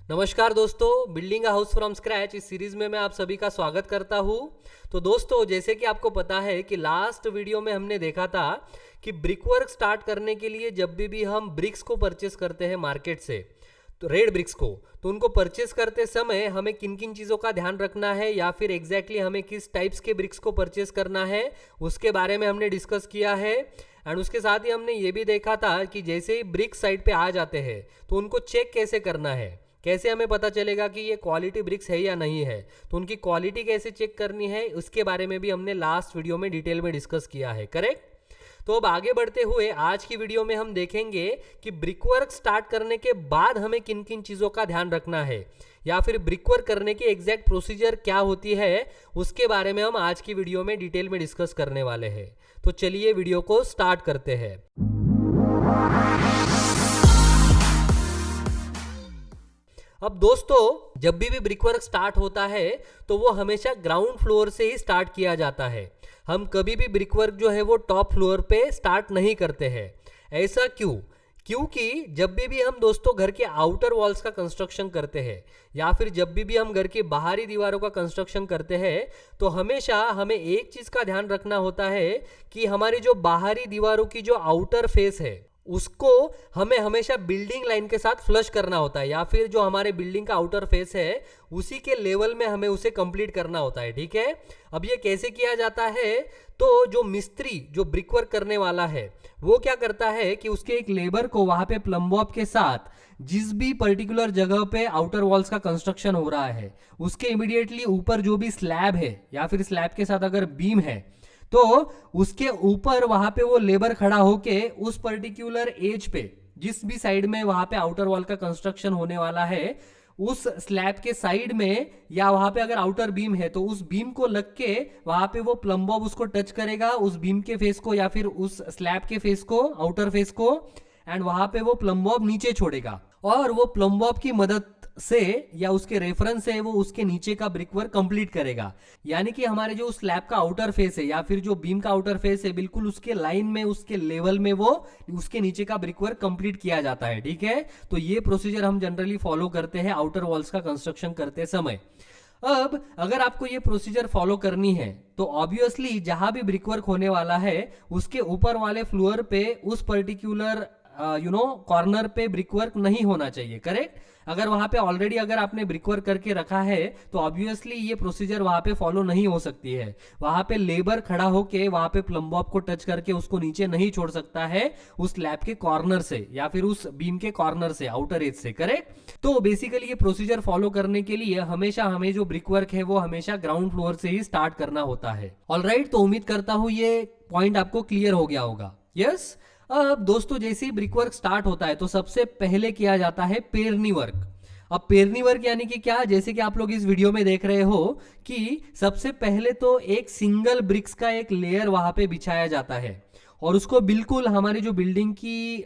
नमस्कार दोस्तों, building a house from scratch इस सीरीज में मैं आप सभी का स्वागत करता हूं। तो दोस्तों, जैसे कि आपको पता है कि लास्ट वीडियो में हमने देखा था कि ब्रिक वर्क स्टार्ट करने के लिए जब भी हम ब्रिक्स को परचेस करते हैं मार्केट से, तो रेड ब्रिक्स को, तो उनको परचेस करते समय हमें किन किन चीज़ों का ध्यान रखना है या फिर एग्जैक्टली हमें किस टाइप्स के ब्रिक्स को परचेस करना है, उसके बारे में हमने डिस्कस किया है। एंड उसके साथ ही हमने ये भी देखा था कि जैसे ही ब्रिक साइड पे आ जाते हैं तो उनको चेक कैसे करना है, कैसे हमें पता चलेगा कि ये क्वालिटी ब्रिक्स है या नहीं है, तो उनकी क्वालिटी कैसे चेक करनी है उसके बारे में भी हमने लास्ट वीडियो में डिटेल में डिस्कस किया है, करेक्ट। तो अब आगे बढ़ते हुए आज की वीडियो में हम देखेंगे कि ब्रिक वर्क स्टार्ट करने के बाद हमें किन किन चीज़ों का ध्यान रखना है या फिर ब्रिक वर्क करने की एग्जैक्ट प्रोसीजर क्या होती है, उसके बारे में हम आज की वीडियो में डिटेल में डिस्कस करने वाले हैं। तो चलिए वीडियो को स्टार्ट करते हैं। अब दोस्तों, जब भी ब्रिक वर्क स्टार्ट होता है तो वो हमेशा ग्राउंड फ्लोर से ही स्टार्ट किया जाता है। हम कभी भी ब्रिक वर्क जो है वो टॉप फ्लोर पे स्टार्ट नहीं करते हैं। ऐसा क्यों? क्योंकि जब भी हम दोस्तों घर के आउटर वॉल्स का कंस्ट्रक्शन करते हैं या फिर जब भी हम घर की बाहरी दीवारों का कंस्ट्रक्शन करते हैं तो हमेशा हमें एक चीज़ का ध्यान रखना होता है कि हमारी जो बाहरी दीवारों की जो आउटर फेस है उसको हमें हमेशा बिल्डिंग लाइन के साथ फ्लश करना होता है, या फिर जो हमारे बिल्डिंग का आउटर फेस है उसी के लेवल में हमें उसे कंप्लीट करना होता है, ठीक है। अब ये कैसे किया जाता है? तो जो मिस्त्री जो ब्रिक वर्क करने वाला है वो क्या करता है कि उसके एक लेबर को वहां पे प्लम्बॉब के साथ जिस भी पर्टिकुलर जगह पे आउटर वॉल्स का कंस्ट्रक्शन हो रहा है उसके इमीडिएटली ऊपर जो भी स्लैब है या फिर स्लैब के साथ अगर बीम है तो उसके ऊपर वहां पे वो लेबर खड़ा होके उस पर्टिकुलर एज पे जिस भी साइड में वहां पे आउटर वॉल का कंस्ट्रक्शन होने वाला है उस स्लैब के साइड में या वहां पे अगर आउटर बीम है तो उस बीम को लग के वहां पे वो प्लम्बॉब उसको टच करेगा, उस बीम के फेस को या फिर उस स्लैब के फेस को, आउटर फेस को, एंड वहां पे वो प्लम्बॉब नीचे छोड़ेगा और वो प्लम्बॉब की मदद से या उसके रेफरेंस से वो उसके नीचे का ब्रिक वर्क कंप्लीट करेगा। यानी कि हमारे जो स्लैब का आउटर फेस है या फिर जो बीम का आउटर फेस है बिल्कुल उसके लाइन में, उसके लेवल में वो उसके नीचे का ब्रिक वर्क कंप्लीट किया जाता है, ठीक है। तो ये प्रोसीजर हम जनरली फॉलो करते हैं आउटर वॉल्स का कंस्ट्रक्शन करते समय। अब अगर आपको ये प्रोसीजर फॉलो करनी है तो ऑब्वियसली जहां भी ब्रिक वर्क होने वाला है उसके ऊपर वाले फ्लोर पे उस पर्टिकुलर कॉर्नर पे ब्रिक वर्क नहीं होना चाहिए, करेक्ट। अगर वहां पे ऑलरेडी अगर आपने ब्रिक वर्क करके रखा है तो ऑब्वियसली ये प्रोसीजर वहां पे फॉलो नहीं हो सकती है। वहां पे लेबर खड़ा होके वहां पे प्लम्बॉब को टच करके उसको नीचे नहीं छोड़ सकता है उस स्लैब के कॉर्नर से या फिर उस बीम के कॉर्नर से, आउटर एज से, करेक्ट। तो बेसिकली ये प्रोसीजर फॉलो करने के लिए हमेशा हमें जो ब्रिक वर्क है वो हमेशा ग्राउंड फ्लोर से ही स्टार्ट करना होता है। ऑलराइट, तो उम्मीद करता हूं ये पॉइंट आपको क्लियर हो गया होगा। यस। अब दोस्तों, जैसे ही ब्रिक वर्क स्टार्ट होता है तो सबसे पहले किया जाता है पेरनी वर्क। अब पेरनी वर्क यानी कि क्या? जैसे कि आप लोग इस वीडियो में देख रहे हो कि सबसे पहले तो एक सिंगल ब्रिक्स का एक लेयर वहां पे बिछाया जाता है और उसको बिल्कुल हमारी जो बिल्डिंग की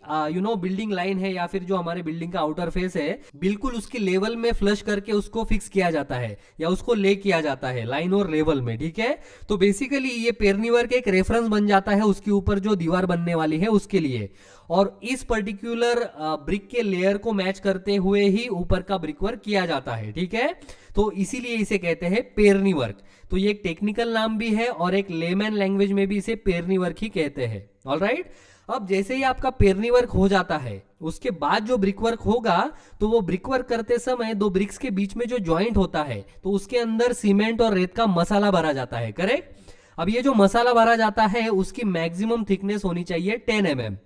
बिल्डिंग लाइन है या फिर जो हमारे बिल्डिंग का आउटर फेस है बिल्कुल उसके लेवल में फ्लश करके उसको फिक्स किया जाता है या उसको ले किया जाता है लाइन और लेवल में, ठीक है। तो बेसिकली ये पेरनी वर्क एक रेफरेंस बन जाता है उसके ऊपर जो दीवार बनने वाली है उसके लिए, और इस पर्टिकुलर ब्रिक के लेयर को मैच करते हुए ही ऊपर का ब्रिक वर्क किया जाता है, ठीक है। तो इसीलिए इसे कहते हैं पेरनी वर्क। तो ये एक टेक्निकल नाम भी है और एक लेमैन लैंग्वेज में भी इसे पेरनी वर्क ही कहते हैं। ऑलराइट। अब जैसे ही आपका पेरनी वर्क हो जाता है उसके बाद जो ब्रिक वर्क होगा तो वो ब्रिक वर्क करते समय दो ब्रिक्स के बीच में जो जॉइंट होता है तो उसके अंदर सीमेंट और रेत का मसाला भरा जाता है, करेक्ट। अब ये जो मसाला भरा जाता है उसकी मैक्सिमम थिकनेस होनी चाहिए 10 mm।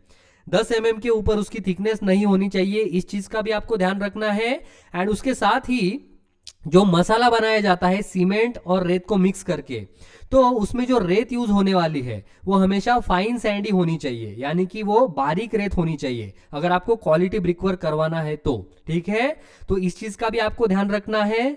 10 mm के ऊपर उसकी थिकनेस नहीं होनी चाहिए, इस चीज का भी आपको ध्यान रखना है। एंड उसके साथ ही जो मसाला बनाया जाता है सीमेंट और रेत को मिक्स करके, तो उसमें जो रेत यूज होने वाली है वो हमेशा फाइन सैंडी होनी चाहिए, यानी कि वो बारीक रेत होनी चाहिए अगर आपको क्वालिटी ब्रिक वर्क करवाना है तो, ठीक है। तो इस चीज का भी आपको ध्यान रखना है।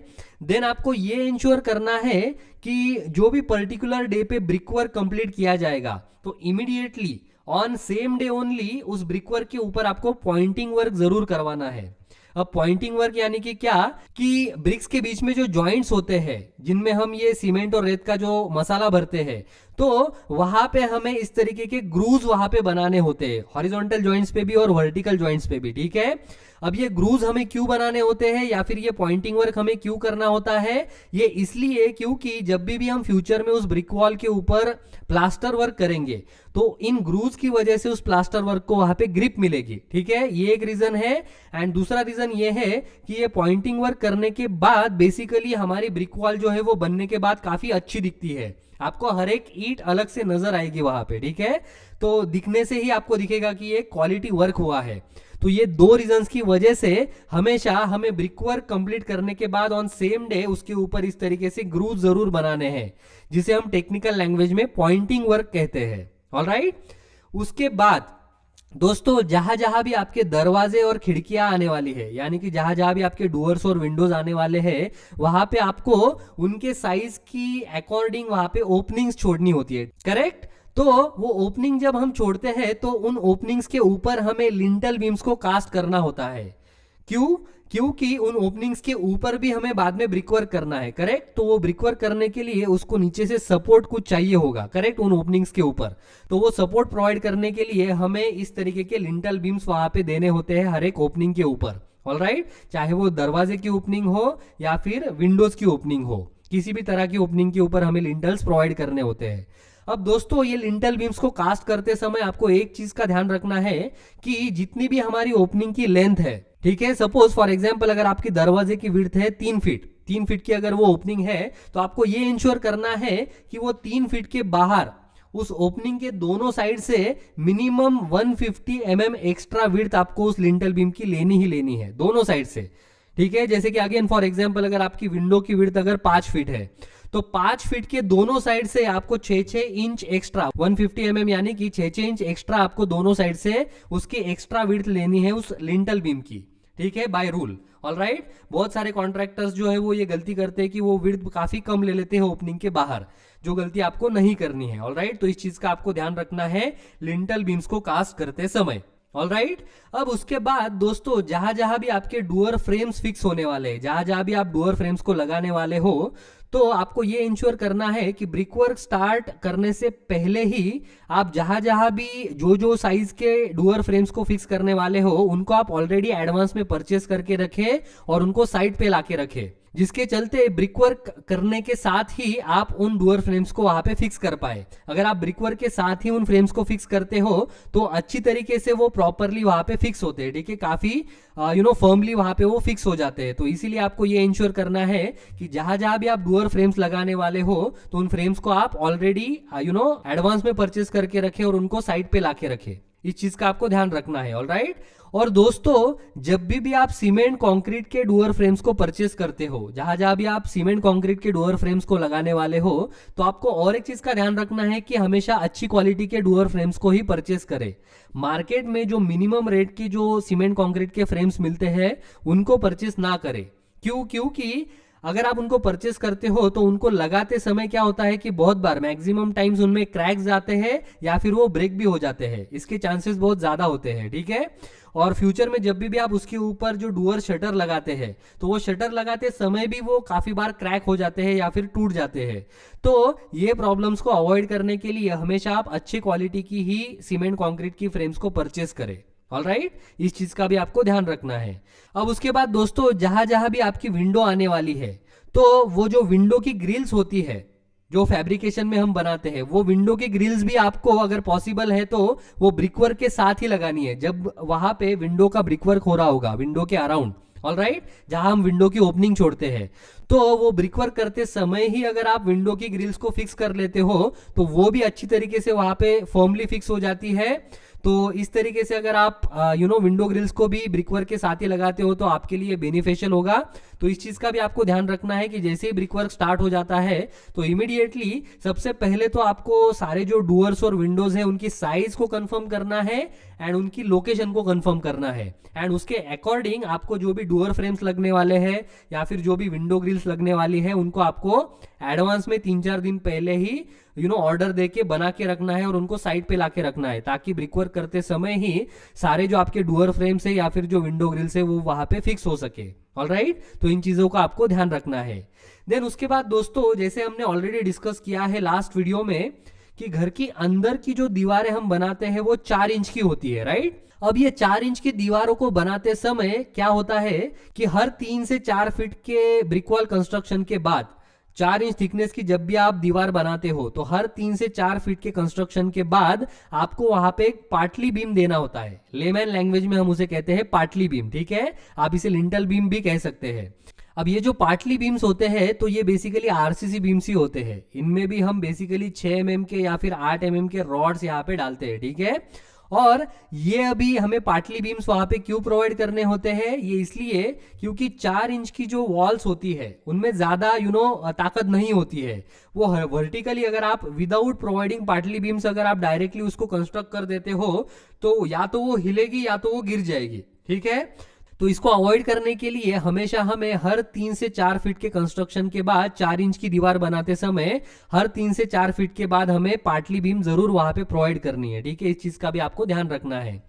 देन आपको ये इंश्योर करना है कि जो भी पर्टिकुलर डे पे ब्रिक वर्क कंप्लीट किया जाएगा तो immediately on same day only उस ब्रिक वर्क के ऊपर आपको पॉइंटिंग वर्क जरूर करवाना है। अब पॉइंटिंग वर्क यानी कि क्या कि ब्रिक्स के बीच में जो जॉइंट्स होते हैं जिनमें हम ये सीमेंट और रेत का जो मसाला भरते हैं तो वहां पे हमें इस तरीके के ग्रूव्स वहां पे बनाने होते हैं, हॉरिजॉन्टल जॉइंट्स पे भी और वर्टिकल जॉइंट्स पे भी, ठीक है। अब ये ग्रूव्स हमें क्यों बनाने होते हैं या फिर ये पॉइंटिंग वर्क हमें क्यों करना होता है? ये इसलिए क्योंकि जब भी हम फ्यूचर में उस ब्रिक वॉल के ऊपर प्लास्टर वर्क करेंगे तो इन ग्रूव्स की वजह से उस प्लास्टर वर्क को वहां पे ग्रिप मिलेगी। ठीक है, ये एक रीजन है। एंड दूसरा रीजन ये है कि ये पॉइंटिंग वर्क करने के बाद बेसिकली हमारी ब्रिक वॉल जो है वो बनने के बाद काफी अच्छी दिखती है। आपको हर एक ईंट अलग से नजर आएगी वहां पे। ठीक है, तो दिखने से ही आपको दिखेगा कि ये क्वालिटी वर्क हुआ है। तो ये दो रीजंस की वजह से हमेशा हमें ब्रिक वर्क कंप्लीट करने के बाद ऑन सेम डे उसके ऊपर इस तरीके से ग्रूव जरूर बनाने हैं, जिसे हम टेक्निकल लैंग्वेज में पॉइंटिंग वर्क कहते हैं। ऑलराइट, उसके बाद दोस्तों जहां जहां भी आपके दरवाजे और खिड़कियां आने वाली है, यानी कि जहां जहां भी आपके डोर्स और विंडोज आने वाले हैं, वहां पे आपको उनके साइज की अकॉर्डिंग वहां पे ओपनिंग्स छोड़नी होती है। करेक्ट? तो वो ओपनिंग जब हम छोड़ते हैं तो उन ओपनिंग्स के ऊपर हमें लिंटल बीम्स को कास्ट करना होता है। क्यों? क्योंकि उन ओपनिंग्स के ऊपर भी हमें बाद में ब्रिकवर्क करना है। करेक्ट? तो वो ब्रिकवर्क करने के लिए उसको नीचे से सपोर्ट कुछ चाहिए होगा। करेक्ट? उन ओपनिंग्स के ऊपर तो वो सपोर्ट प्रोवाइड करने के लिए हमें इस तरीके के लिंटल बीम्स वहां पे देने होते हैं हर एक ओपनिंग के ऊपर। ऑलराइट, चाहे वो दरवाजे की ओपनिंग हो या फिर विंडोज की ओपनिंग हो, किसी भी तरह की ओपनिंग के ऊपर हमें लिंटल्स प्रोवाइड करने होते हैं। अब दोस्तों ये लिंटल बीम्स को कास्ट करते समय आपको एक चीज का ध्यान रखना है कि जितनी भी हमारी ओपनिंग की लेंथ है, ठीक है, सपोज फॉर एग्जांपल अगर आपकी दरवाजे की विड्थ है 3 फीट की अगर वो ओपनिंग है, तो आपको ये इंश्योर करना है कि वो 3 फीट के बाहर उस ओपनिंग के दोनों साइड से मिनिमम 150 mm एक्स्ट्रा विड्थ आपको उस लिंटल बीम की लेनी ही लेनी है, दोनों साइड से। ठीक है, जैसे कि अगेन फॉर एग्जांपल अगर आपकी विंडो की विड्थ अगर 5 फीट है, तो 5 फीट के दोनों साइड से आपको 6-6 इंच एक्स्ट्रा 150 mm यानी कि 6-6 इंच एक्स्ट्रा आपको दोनों साइड से उसकी एक्स्ट्रा विड्थ लेनी है उस लिंटल बीम की। ठीक है, बाय रूल। ऑलराइट, बहुत सारे कॉन्ट्रैक्टर्स जो है वो ये गलती करते हैं कि वो विड्थ काफी कम ले लेते हैं ओपनिंग के बाहर, जो गलती आपको नहीं करनी है। ऑलराइट, तो इस चीज का आपको ध्यान रखना है लिंटल बीम्स को कास्ट करते समय। ऑलराइट, अब उसके बाद दोस्तों जहां जहां भी आपके डुअर फ्रेम्स फिक्स होने वाले हैं, जहां जहां भी आप डुअर फ्रेम्स को लगाने वाले हो, तो आपको ये इंश्योर करना है कि ब्रिकवर्क स्टार्ट करने से पहले ही आप जहां जहां भी जो जो साइज के डुअर फ्रेम्स को फिक्स करने वाले हो उनको आप ऑलरेडी एडवांस में परचेस करके रखें और उनको साइड पे लाके रखें, जिसके चलते ब्रिकवर्क करने के साथ ही आप उन डुअर फ्रेम्स को वहां पे फिक्स कर पाए। अगर आप ब्रिकवर्क के साथ ही उन फ्रेम्स को फिक्स करते हो तो अच्छी तरीके से वो प्रॉपरली वहां पे फिक्स होते हैं। ठीक है, काफी फर्मली वहां पे वो फिक्स हो जाते हैं। तो इसीलिए आपको ये इंश्योर करना है कि जहां जहां भी आप डुअर फ्रेम्स लगाने वाले हो तो उन फ्रेम्स को आप ऑलरेडी एडवांस में परचेस करके रखें और उनको साइड पे लाके रखें। इस चीज का आपको ध्यान रखना है। ऑलराइट, और दोस्तों जब भी आप सीमेंट कंक्रीट के डुअर फ्रेम्स को परचेस करते हो, जहां जहां भी आप सीमेंट कंक्रीट के डुअर फ्रेम्स को लगाने वाले हो, तो आपको और एक चीज का ध्यान रखना है कि हमेशा अच्छी क्वालिटी के डुअर फ्रेम्स को ही परचेस करें। मार्केट में जो मिनिमम रेट की जो सीमेंट कंक्रीट के फ्रेम्स मिलते हैं उनको परचेस ना करें। क्यों? क्योंकि अगर आप उनको परचेस करते हो तो उनको लगाते समय क्या होता है कि बहुत बार मैक्सिमम टाइम्स उनमें क्रैक्स आते हैं या फिर वो ब्रेक भी हो जाते हैं। इसके चांसेस बहुत ज्यादा होते हैं। ठीक है, और फ्यूचर में जब भी आप उसके ऊपर जो डुअर शटर लगाते हैं तो वो शटर लगाते समय भी वो काफी बार क्रैक हो जाते हैं या फिर टूट जाते हैं। तो ये प्रॉब्लम्स को अवॉइड करने के लिए हमेशा आप अच्छी क्वालिटी की ही सीमेंट कंक्रीट की फ्रेम्स को परचेस करें। ऑलराइट, इस चीज का भी आपको ध्यान रखना है। अब उसके बाद दोस्तों जहां जहां भी आपकी विंडो आने वाली है, तो वो जो विंडो की ग्रिल्स होती है जो फैब्रिकेशन में हम बनाते हैं, वो विंडो की ग्रिल्स भी आपको अगर पॉसिबल है तो वो ब्रिकवर्क के साथ ही लगानी है जब वहां पे विंडो का ब्रिकवर्क हो रहा होगा विंडो के अराउंड। ऑलराइट, जहां हम विंडो की ओपनिंग छोड़ते हैं, तो वो ब्रिकवर्क करते समय ही अगर आप विंडो की ग्रिल्स को फिक्स कर लेते हो तो वो भी अच्छी तरीके से वहां पे फर्मली फिक्स हो जाती है। तो इस तरीके से अगर आप विंडो ग्रिल्स को भी ब्रिकवर्क के साथ ही लगाते हो तो आपके लिए बेनिफिशियल होगा। तो इस चीज का भी आपको ध्यान रखना है कि जैसे ही ब्रिकवर्क स्टार्ट हो जाता है तो इमीडिएटली सबसे पहले तो आपको सारे जो डुअर्स और विंडोज है उनकी साइज को कंफर्म करना है एंड उनकी लोकेशन को कंफर्म करना है। एंड उसके अकॉर्डिंग आपको जो भी डुअर फ्रेम्स लगने वाले हैं या फिर जो भी विंडो ग्रिल्स लगने वाली है उनको आपको एडवांस में 3-4 दिन पहले ही ऑर्डर देके बना के रखना है और उनको साइड पे लाके रखना है, ताकि ब्रिकवर्क करते समय ही सारे जो आपके डुअर फ्रेम्स है या फिर जो विंडो ग्रिल्स है वो वहां पे फिक्स हो सके। ऑलराइट, तो इन चीजों का आपको ध्यान रखना है। देन उसके बाद दोस्तों जैसे हमने ऑलरेडी डिस्कस किया है लास्ट वीडियो में कि घर की अंदर की जो दीवारें हम बनाते हैं वो 4 इंच की होती है। राइट, अब ये 4 इंच की दीवारों को बनाते समय क्या होता है कि हर 3 से 4 फीट के ब्रिक वॉल कंस्ट्रक्शन के बाद 4 इंच थिकनेस की जब भी आप दीवार बनाते हो तो हर 3 से 4 फीट के कंस्ट्रक्शन के बाद आपको वहां पे एक पार्टली बीम देना होता है। लेमैन लैंग्वेज में हम उसे कहते हैं पार्टली बीम, ठीक है। आप इसे लिंटल बीम भी कह सकते हैं। अब ये जो पार्टली बीम्स होते हैं तो ये बेसिकली आरसीसी बीम्स ही होते हैं। इनमें भी हम बेसिकली 6 mm के या फिर 8 mm के रॉड्स यहाँ पे डालते हैं, ठीक है। और ये अभी हमें पार्टली बीम्स वहां पे क्यों प्रोवाइड करने होते हैं, ये इसलिए क्योंकि 4 इंच की जो वॉल्स होती है उनमें ज्यादा ताकत नहीं होती है। वो वर्टिकली अगर आप विदाउट प्रोवाइडिंग पार्टली बीम्स अगर आप डायरेक्टली उसको कंस्ट्रक्ट कर देते हो तो या तो वो हिलेगी या तो वो गिर जाएगी, ठीक है। तो इसको अवॉइड करने के लिए हमेशा हमें हर 3 से 4 फीट के कंस्ट्रक्शन के बाद 4 इंच की दीवार बनाते समय हर 3 से 4 फीट के बाद हमें पार्टली बीम जरूर वहां पे प्रोवाइड करनी है, ठीक है। इस चीज का भी आपको ध्यान रखना है।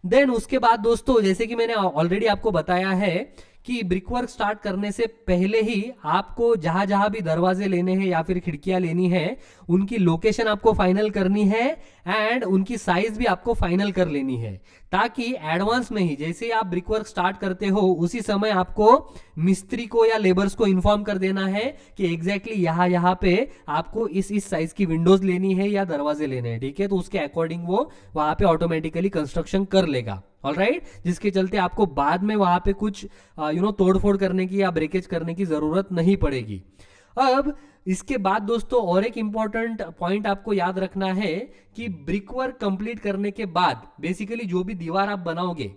देन उसके बाद दोस्तों, जैसे कि मैंने ऑलरेडी आपको बताया है कि ब्रिक वर्क स्टार्ट करने से पहले ही आपको जहां जहां भी दरवाजे लेने हैं या फिर खिड़कियां लेनी है उनकी लोकेशन आपको फाइनल करनी है एंड उनकी साइज भी आपको फाइनल कर लेनी है, ताकि एडवांस में ही जैसे ही आप ब्रिक वर्क स्टार्ट करते हो उसी समय आपको मिस्त्री को या लेबर्स को इन्फॉर्म कर देना है कि एग्जैक्टली यहाँ पे आपको इस साइज की विंडोज लेनी है या दरवाजे लेने हैं, ठीक है। तो उसके अकॉर्डिंग वो वहां पे ऑटोमेटिकली कंस्ट्रक्शन कर लेगा, ऑलराइट। जिसके चलते आपको बाद में वहां पे कुछ तोड़फोड़ करने की या ब्रेकेज करने की जरूरत नहीं पड़ेगी। अब इसके बाद दोस्तों और एक इंपॉर्टेंट पॉइंट आपको याद रखना है कि ब्रिक वर्क कंप्लीट करने के बाद बेसिकली जो भी दीवार आप बनाओगे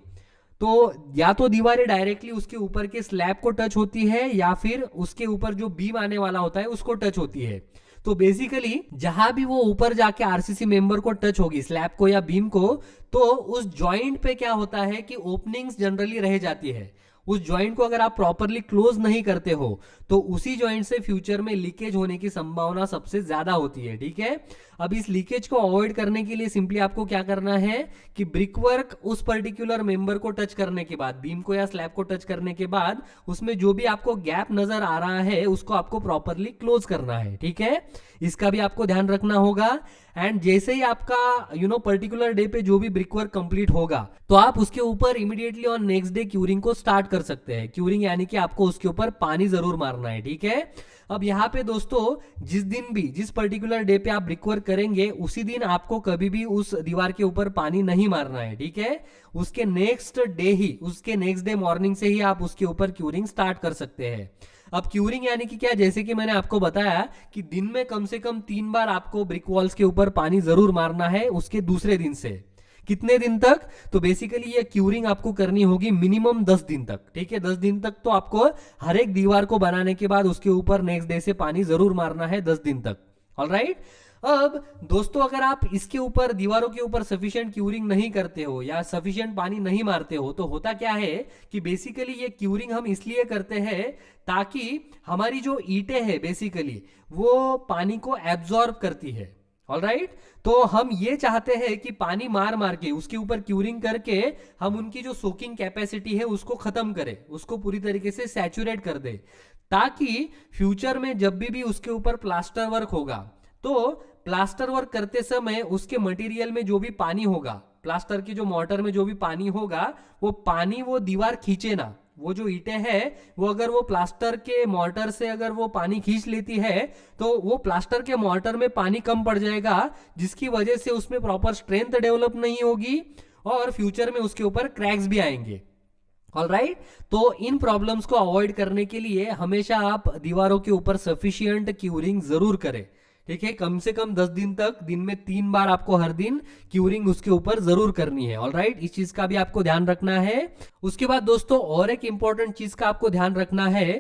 तो या तो दीवारें डायरेक्टली उसके ऊपर के स्लैब को टच होती है या फिर उसके ऊपर जो बीम आने वाला होता है उसको टच होती है। तो बेसिकली जहां भी वो ऊपर जाके आरसीसी मेंबर को टच होगी, स्लैब को या बीम को, तो उस जॉइंट पे क्या होता है कि ओपनिंग्स जनरली रह जाती है। उस जॉइंट को अगर आप प्रॉपरली क्लोज नहीं करते हो तो उसी जॉइंट से फ्यूचर में लीकेज होने की संभावना सबसे ज्यादा होती है, ठीक है। अब इस लीकेज को अवॉइड करने के लिए सिंपली आपको क्या करना है कि ब्रिक वर्क उस पर्टिकुलर मेंबर को टच करने के बाद, बीम को या स्लैब को टच करने के बाद उसमें जो भी आपको गैप नजर आ रहा है उसको आपको प्रॉपरली क्लोज करना है, ठीक है। इसका भी आपको ध्यान रखना होगा। एंड जैसे ही आपका पर्टिकुलर डे पे जो भी ब्रिक वर्क कंप्लीट होगा तो आप उसके ऊपर immediately on next day curing को स्टार्ट कर सकते हैं। क्यूरिंग यानी कि आपको उसके ऊपर पानी जरूर मारना है, ठीक है। अब यहाँ पे दोस्तों जिस पर्टिकुलर डे पे आप ब्रिक वर्क करेंगे उसी दिन आपको कभी भी उस दीवार के ऊपर पानी नहीं मारना है, ठीक है। उसके नेक्स्ट डे मॉर्निंग से ही आप उसके ऊपर क्यूरिंग स्टार्ट कर सकते हैं। अब क्यूरिंग यानी कि क्या, जैसे कि मैंने आपको बताया कि दिन में कम से कम 3 बार आपको ब्रिक वॉल्स के ऊपर पानी जरूर मारना है उसके दूसरे दिन से। कितने दिन तक? तो बेसिकली ये क्यूरिंग आपको करनी होगी मिनिमम 10 दिन तक, ठीक है। 10 दिन तक तो आपको हर एक दीवार को बनाने के बाद उसके ऊपर नेक्स्ट डे से पानी जरूर मारना है 10 दिन तक, ऑलराइट। अब दोस्तों अगर आप इसके ऊपर दीवारों के ऊपर सफिशिएंट क्यूरिंग नहीं करते हो या सफिशिएंट पानी नहीं मारते हो तो होता क्या है कि बेसिकली ये क्यूरिंग हम इसलिए करते हैं ताकि हमारी जो ईंटें हैं बेसिकली वो पानी को एब्जॉर्ब करती है, ऑलराइट। तो हम ये चाहते हैं कि पानी मार के उसके ऊपर क्यूरिंग करके हम उनकी जो सोकिंग कैपेसिटी है उसको खत्म करें, उसको पूरी तरीके से सैचुरेट कर दे, ताकि फ्यूचर में जब भी उसके ऊपर प्लास्टर वर्क होगा तो प्लास्टर वर्क करते समय उसके मटेरियल में जो भी पानी होगा, प्लास्टर की जो मोर्टर में जो भी पानी होगा वो पानी वो दीवार खींचे ना। वो जो ईंटें हैं वो अगर वो प्लास्टर के मोर्टर से अगर वो पानी खींच लेती है तो वो प्लास्टर के मोर्टर में पानी कम पड़ जाएगा, जिसकी वजह से उसमें प्रॉपर स्ट्रेंथ डेवलप नहीं होगी और फ्यूचर में उसके ऊपर क्रैक्स भी आएंगे, ऑलराइट। तो इन प्रॉब्लम्स को अवॉइड करने के लिए हमेशा आप दीवारों के ऊपर सफिशिएंट क्यूरिंग जरूर करें, ठीक है। कम से कम 10 दिन तक दिन में 3 बार आपको हर दिन क्यूरिंग उसके ऊपर जरूर करनी है, ऑलराइट। इस चीज का भी आपको ध्यान रखना है। उसके बाद दोस्तों और एक इंपॉर्टेंट चीज का आपको ध्यान रखना है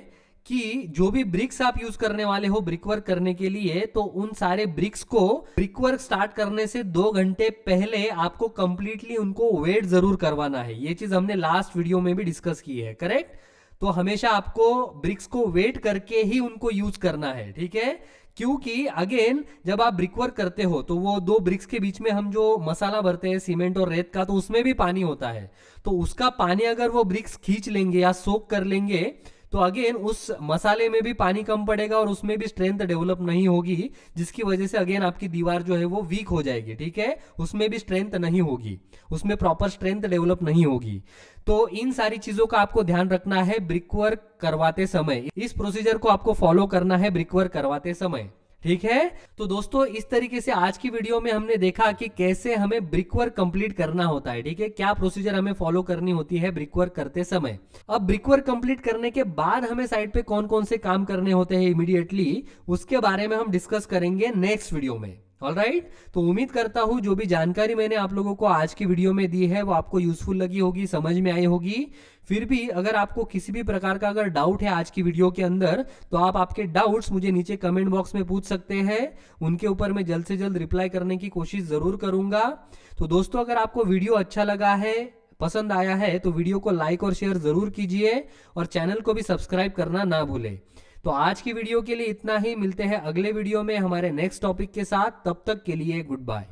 कि जो भी ब्रिक्स आप यूज करने वाले हो ब्रिक वर्क करने के लिए तो उन सारे ब्रिक्स को ब्रिक वर्क स्टार्ट करने से 2 घंटे पहले आपको कंप्लीटली उनको वेट जरूर करवाना है। ये चीज हमने लास्ट वीडियो में भी डिस्कस की है, करेक्ट। तो हमेशा आपको ब्रिक्स को वेट करके ही उनको यूज करना है, ठीक है। क्योंकि अगेन जब आप ब्रिक वर्क करते हो तो वो 2 ब्रिक्स के बीच में हम जो मसाला भरते हैं सीमेंट और रेत का, तो उसमें भी पानी होता है। तो उसका पानी अगर वो ब्रिक्स खींच लेंगे या सोक कर लेंगे तो अगेन उस मसाले में भी पानी कम पड़ेगा और उसमें भी स्ट्रेंथ डेवलप नहीं होगी, जिसकी वजह से अगेन आपकी दीवार जो है वो वीक हो जाएगी। ठीक है, उसमें भी स्ट्रेंथ नहीं होगी, उसमें प्रॉपर स्ट्रेंथ डेवलप नहीं होगी। तो इन सारी चीजों का आपको ध्यान रखना है ब्रिक वर्क करवाते समय। इस प्रोसीजर को आपको फॉलो करना है ब्रिक वर्क करवाते समय। ठीक है, तो दोस्तों इस तरीके से आज की वीडियो में हमने देखा कि कैसे हमें ब्रिक वर्क कंप्लीट करना होता है। ठीक है, क्या प्रोसीजर हमें फॉलो करनी होती है ब्रिक वर्क करते समय। अब ब्रिक वर्क कंप्लीट करने के बाद हमें साइड पे कौन कौन से काम करने होते हैं इमीडिएटली, उसके बारे में हम डिस्कस करेंगे नेक्स्ट वीडियो में। ऑलराइट, तो उम्मीद करता हूं जो भी जानकारी मैंने आप लोगों को आज की वीडियो में दी है वो आपको यूजफुल लगी होगी, समझ में आई होगी। फिर भी अगर आपको किसी भी प्रकार का अगर डाउट है आज की वीडियो के अंदर, तो आप आपके डाउट्स मुझे नीचे कमेंट बॉक्स में पूछ सकते हैं। उनके ऊपर मैं जल्द से जल्द रिप्लाई करने की कोशिश जरूर करूंगा। तो दोस्तों अगर आपको वीडियो अच्छा लगा है, पसंद आया है, तो वीडियो को लाइक और शेयर जरूर कीजिए और चैनल को भी सब्सक्राइब करना ना भूलें। तो आज की वीडियो के लिए इतना ही, मिलते हैं अगले वीडियो में हमारे नेक्स्ट टॉपिक के साथ। तब तक के लिए गुड बाय।